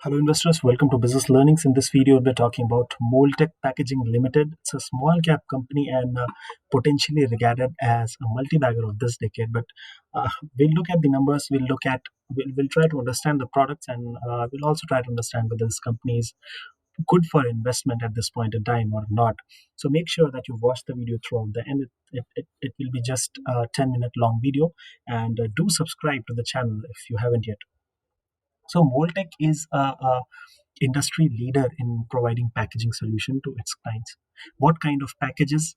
Hello investors, welcome to Business Learnings. In this video, we're talking about Mold-Tek Packaging Limited. It's a small cap company and potentially regarded as a multi-bagger of this decade. But we'll look at the numbers, we'll try to understand the products, and we'll also try to understand whether this company is good for investment at this point in time or not. So make sure that you watch the video throughout the end. It will be just a 10-minute long video, and do subscribe to the channel if you haven't yet. So Mold-Tek is a industry leader in providing packaging solution to its clients. What kind of packages?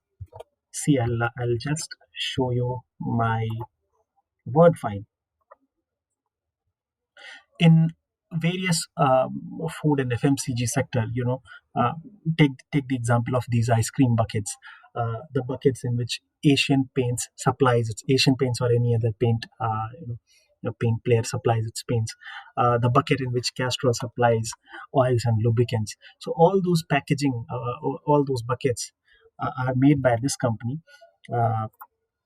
See, I'll just show you my word file. In various food and FMCG sector, uh, take the example of these ice cream buckets. The buckets in which Asian Paints supplies its Asian Paints or any other paint, a paint player supplies its paints. The bucket in which Castrol supplies oils and lubricants. So all those packaging, all those buckets are made by this company.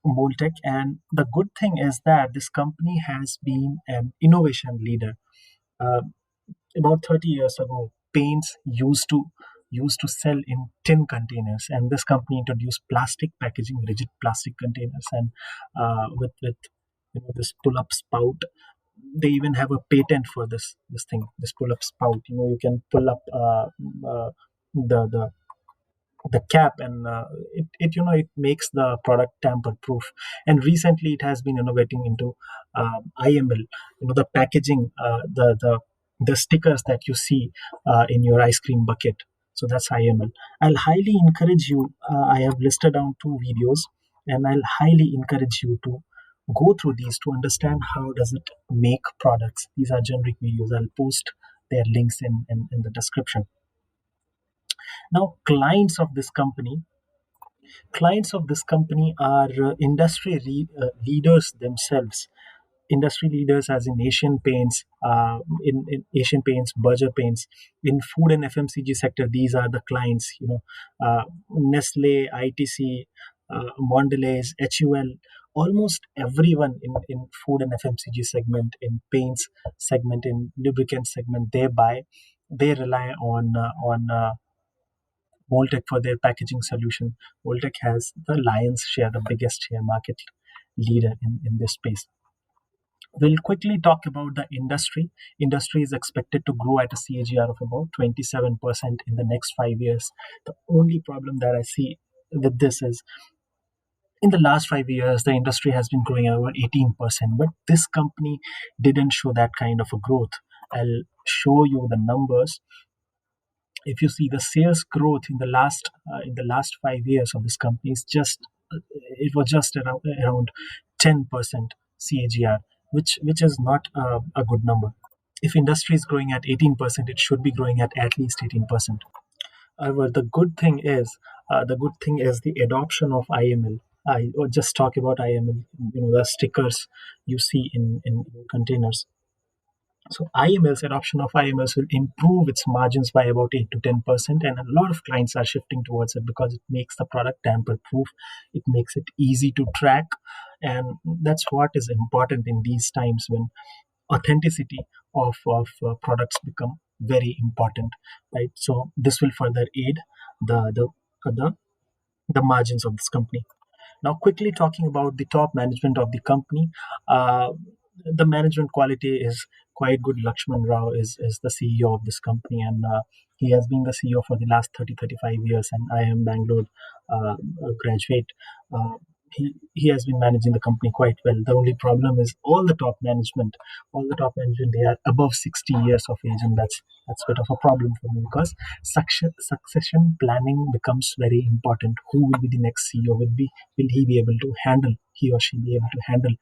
Mold-Tek, and the good thing is that this company has been an innovation leader. uh, about 30 years ago, paints used to sell in tin containers, and this company introduced plastic packaging, rigid plastic containers, and with this pull-up spout. They even have a patent for this thing, this pull-up spout. You can pull up the cap, and it makes the product tamper proof. And recently it has been innovating into IML, the packaging, the stickers that you see in your ice cream bucket. So that's IML. I'll highly encourage you, I have listed down two videos, and I'll highly encourage you to go through these to understand how does it make products. These are generic videos. I'll post their links in the description. Now, clients of this company are industry leaders themselves. Industry leaders as in Asian Paints, in Asian Paints, Berger Paints. In food and FMCG sector, these are the clients. Nestle, ITC, Mondelez, HUL. Almost everyone in food and FMCG segment, in paints segment, in lubricant segment, they rely on Mold-Tek for their packaging solution. Mold-Tek has the lion's share, the biggest share, market leader in this space. We'll quickly talk about the industry. Industry is expected to grow at a CAGR of about 27% in the next 5 years. The only problem that I see with this is, in the last 5 years, the industry has been growing at about 18%, but this company didn't show that kind of a growth. I'll show you the numbers. If you see the sales growth in the last 5 years of this company, it was just around 10% CAGR, which is not a good number. If industry is growing at 18%, it should be growing at least 18%. However, the good thing is the adoption of IML. I will just talk about IML. The stickers you see in containers. So IML's adoption of IMLs will improve its margins by about 8 to 10%, and a lot of clients are shifting towards it because it makes the product tamper-proof. It makes it easy to track, and that's what is important in these times when authenticity of products become very important, right? So this will further aid the the margins of this company. Now, quickly talking about the top management of the company, uh, the management quality is quite good. Lakshman Rao is the CEO of this company, and he has been the CEO for the last 30-35 years. And I am Bangalore graduate. Uh, he has been managing the company quite well. The only problem is all the top management, they are above 60 years of age, and that's a bit of a problem for me because succession planning becomes very important. Who will be the next CEO? Will he or she be able to handle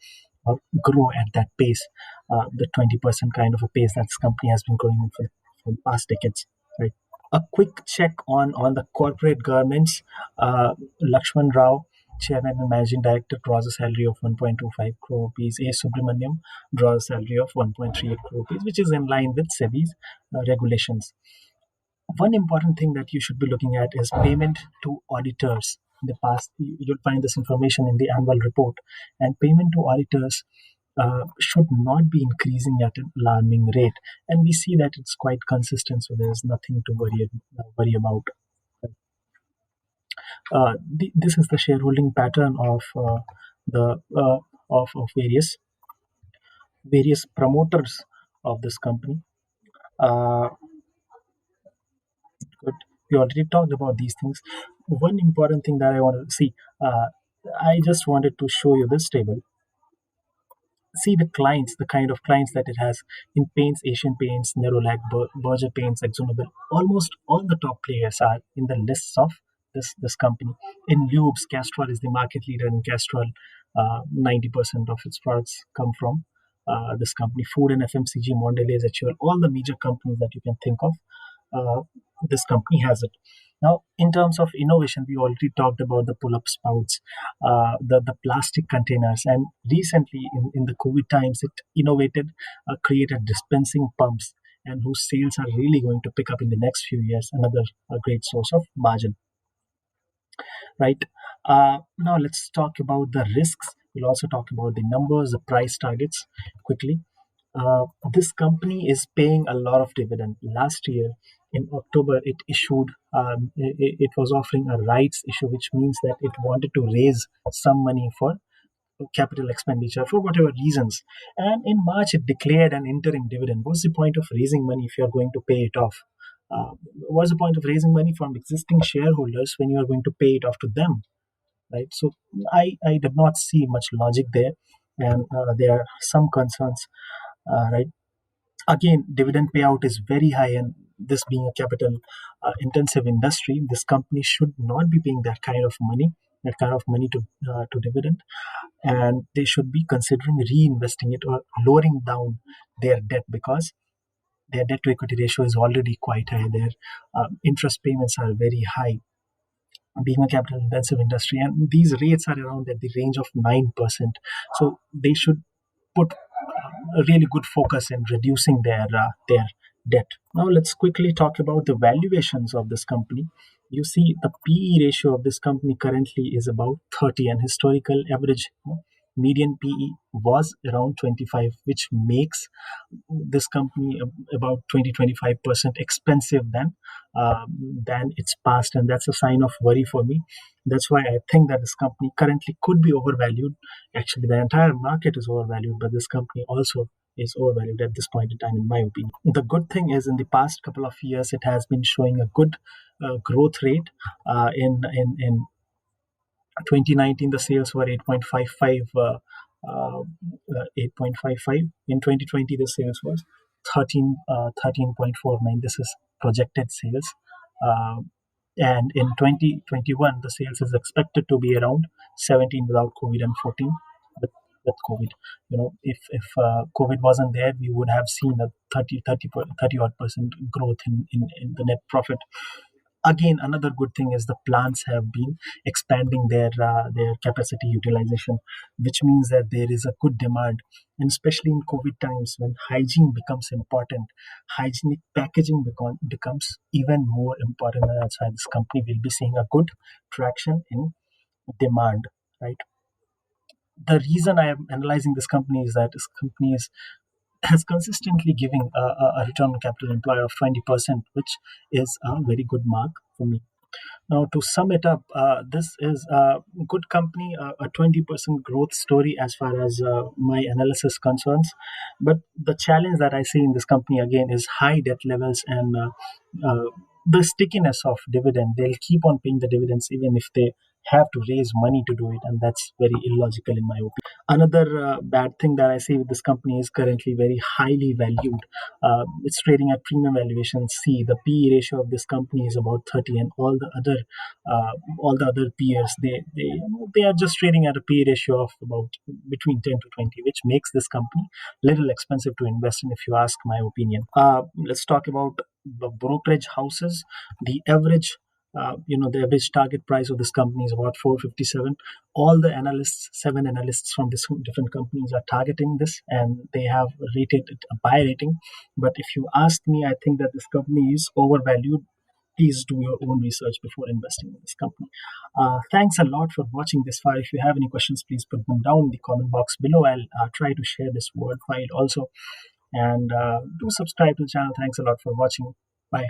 or grow at that pace, the 20% kind of a pace that this company has been growing for the past decades, right? A quick check on the corporate governance. Lakshman Rao, Chairman and Managing Director, draws a salary of 1.25 crore rupees. A. Subramaniam draws a salary of 1.38 crore rupees, which is in line with SEBI's regulations. One important thing that you should be looking at is payment to auditors. In the past, you'll find this information in the annual report. And payment to auditors, should not be increasing at an alarming rate, and we see that it's quite consistent. So there's nothing to worry about. This is the shareholding pattern of the of various promoters of this company. Uh, Good. We already talked about these things. One important thing that I want to see, I just wanted to show you this table. See the clients, the kind of clients that it has in paints, Asian Paints, Nerolac, Berger Paints, ExxonMobil. Almost all the top players are in the lists of this company. In lubes, Castrol is the market leader in Castrol. 90% of its products come from this company. Food and FMCG, Mondelez, HUL, all the major companies that you can think of, uh, this company has it. Now, in terms of innovation, we already talked about the pull-up spouts, the plastic containers, and recently in the COVID times, it innovated, created dispensing pumps, and whose sales are really going to pick up in the next few years. Another great source of margin, right? Now let's talk about the risks. We'll also talk about the numbers, the price targets quickly. This company is paying a lot of dividend. Last year in October, it issued, it was offering a rights issue, which means that it wanted to raise some money for capital expenditure for whatever reasons. And in March, it declared an interim dividend. What's the point of raising money if you're going to pay it off? What's the point of raising money from existing shareholders when you are going to pay it off to them, right? So I did not see much logic there, and there are some concerns, right? Again, dividend payout is very high, and this being a capital intensive industry, this company should not be paying that kind of money to dividend, and they should be considering reinvesting it or lowering down their debt, because their debt to equity ratio is already quite high. Their interest payments are very high, being a capital intensive industry, and these rates are around at the range of 9%. So they should put a really good focus in reducing their debt. Now let's quickly talk about the valuations of this company. You see the PE ratio of this company currently is about 30, and historical average, median PE was around 25, which makes this company about 20-25% expensive than its past, and that's a sign of worry for me. That's why I think that this company currently could be overvalued. Actually, the entire market is overvalued, but this company also is overvalued at this point in time, in my opinion. The good thing is, in the past couple of years, it has been showing a good growth rate. In 2019, the sales were 8.55, 8.55. In 2020, the sales was 13.49. This is projected sales. Uh, and in 2021, the sales is expected to be around 17 without COVID and 14 with, with COVID. If COVID wasn't there, we would have seen a 30 odd percent growth in the net profit. Again, another good thing is the plants have been expanding their capacity utilization, which means that there is a good demand. And especially in COVID times, when hygiene becomes important, hygienic packaging becomes even more important, and that's why this company will be seeing a good traction in demand, right? The reason I am analyzing this company is that this company has consistently giving a return on capital employed of 20%, which is a very good mark for me. Now, to sum it up, this is a good company, a 20% growth story as far as my analysis concerns. But the challenge that I see in this company again is high debt levels and the stickiness of dividend. They'll keep on paying the dividends even if they have to raise money to do it, and that's very illogical in my opinion. Another bad thing that I see with this company is currently very highly valued. It's trading at premium valuation. See, the PE ratio of this company is about 30, and all the other peers, they are just trading at a PE ratio of about between 10 to 20, which makes this company little expensive to invest in, if you ask my opinion. Let's talk about the brokerage houses. The average the average target price of this company is about 457. All the analysts, seven analysts from this different companies, are targeting this, and they have rated it a buy rating. But if you ask me, I think that this company is overvalued please do your own research before investing in this company. Thanks a lot for watching this far. If you have any questions, please put them down in the comment box below. I'll try to share this word file also. And do subscribe to the channel. Thanks a lot for watching. Bye.